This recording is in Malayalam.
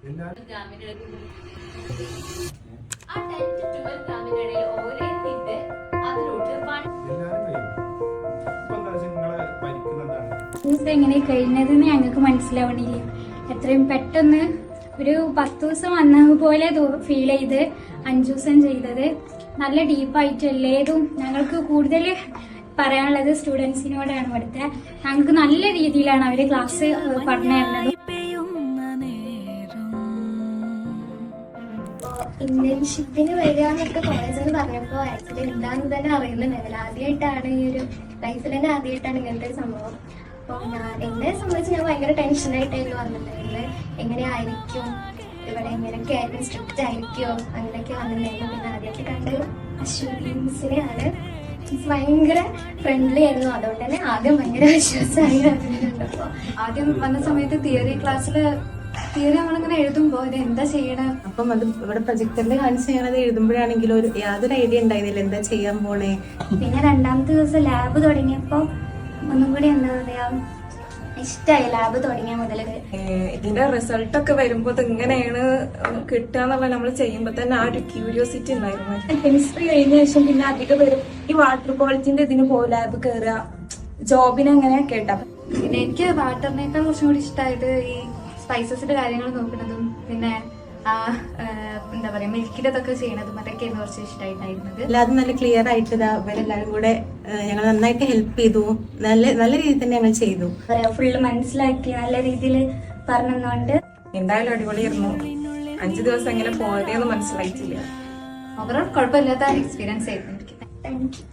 എങ്ങനെ കഴിഞ്ഞതെന്ന് ഞങ്ങൾക്ക് മനസ്സിലാവണില്ല. എത്രയും പെട്ടെന്ന് ഒരു 10 ദിവസം വന്ന പോലെ ഫീൽ ചെയ്ത് 5 ദിവസം ചെയ്തത് നല്ല ഡീപ്പായിട്ട് എല്ലാതും ഞങ്ങൾക്ക് കൂടുതൽ പറയാനുള്ളത് സ്റ്റുഡൻസിനോടാണ്. ഇവിടുത്തെ ഞങ്ങൾക്ക് നല്ല രീതിയിലാണ് അവര് ക്ലാസ് പറഞ്ഞു തരുന്നത്. ഇന്റേൺഷിപ്പിന് വരികയെന്നൊക്കെ കോളേജിൽ പറഞ്ഞപ്പോൾ ആക്ച്വലി എന്താണെന്ന് തന്നെ അറിയുന്നുണ്ടാവില്ല. ആദ്യമായിട്ടാണ് ഈ ഒരു ലൈഫിൽ തന്നെ ആദ്യമായിട്ടാണ് ഇങ്ങനത്തെ ഒരു സംഭവം. അപ്പോൾ എന്നെ സംബന്ധിച്ച് ഞാൻ ഭയങ്കര ടെൻഷനായിട്ടായിരുന്നു വന്നിട്ടുണ്ടായിരുന്നത്. എങ്ങനെയായിരിക്കും ഇവിടെ, എങ്ങനെയൊക്കെ ആയിരിക്കും, സ്ട്രിക്റ്റ് ആയിരിക്കുമോ, അങ്ങനെയൊക്കെ വന്നിട്ടുണ്ടായിരുന്നു. പിന്നെ ആദ്യമൊക്കെ കണ്ട് അശ്വതി മിസ്സിനെയാണ്. ഭയങ്കര ഫ്രണ്ട്ലി ആയിരുന്നു. അതുകൊണ്ട് തന്നെ ആദ്യം ഭയങ്കര വിശ്വാസമായി വന്നിട്ടുണ്ടപ്പോൾ. ആദ്യം വന്ന സമയത്ത് തിയറി നമ്മളിങ്ങനെ എഴുതുമ്പോ ഇത് എന്താ ചെയ്യണം, അപ്പം അത് ഇവിടെ പ്രൊജക്ടറിൽ കാണിച്ച് ചെയ്യണത് എഴുതുമ്പോഴാണെങ്കിലും യാതൊരു ഐഡിയ ഉണ്ടായിരുന്നില്ല എന്താ ചെയ്യാൻ പോണേ. പിന്നെ 2ാമത്തെ ദിവസം ലാബ് തുടങ്ങിയപ്പോ ഒന്നും കൂടി എന്താ പറയാ ഇഷ്ടമായി ലാബ് തുടങ്ങിയ മുതൽ. ഇതിന്റെ റിസൾട്ട് ഒക്കെ വരുമ്പോ ഇങ്ങനെയാണ് കിട്ടുക എന്നുള്ള നമ്മൾ ചെയ്യുമ്പോ തന്നെ ആ ഒരു ക്യൂരിയോസിറ്റി ഉണ്ടായിരുന്നു. കെമിസ്ട്രി കഴിഞ്ഞ ശേഷം പിന്നെ അധികം വരും ഈ വാട്ടർ ക്വാളിറ്റിന്റെ ഇതിന് പോകും ലാബ് കയറുക, ജോബിന് അങ്ങനെ കേട്ടാ. പിന്നെ എനിക്ക് വാട്ടറിനേക്കാൾ കുറച്ചും കൂടി ഇഷ്ടമായത് ഈ സ്പൈസസിന്റെ കാര്യങ്ങൾ നോക്കുന്നതും പിന്നെ എന്താ പറയാ മിൽക്കിലതൊക്കെ ചെയ്യണതും അതൊക്കെയാണ് കുറച്ച് ഇഷ്ടമായിട്ടായിരുന്നത്. എല്ലാതും നല്ല ക്ലിയർ ആയിട്ട് ഇവരെല്ലാരും കൂടെ ഞങ്ങൾ നന്നായിട്ട് ഹെൽപ്പ് ചെയ്തു. നല്ല രീതിയിൽ തന്നെ ഞങ്ങൾ ചെയ്തു. ഫുള്ള് മനസ്സിലാക്കി നല്ല രീതിയിൽ പറഞ്ഞുകൊണ്ട് എന്തായാലും അടിപൊളിയായിരുന്നു. 5 ദിവസം എങ്ങനെ പോയതെന്ന് മനസ്സിലായിട്ടില്ല. ഓവറോൾ കുഴപ്പമില്ലാത്ത എക്സ്പീരിയൻസ് ആയിരുന്നു എനിക്ക്. Thank you.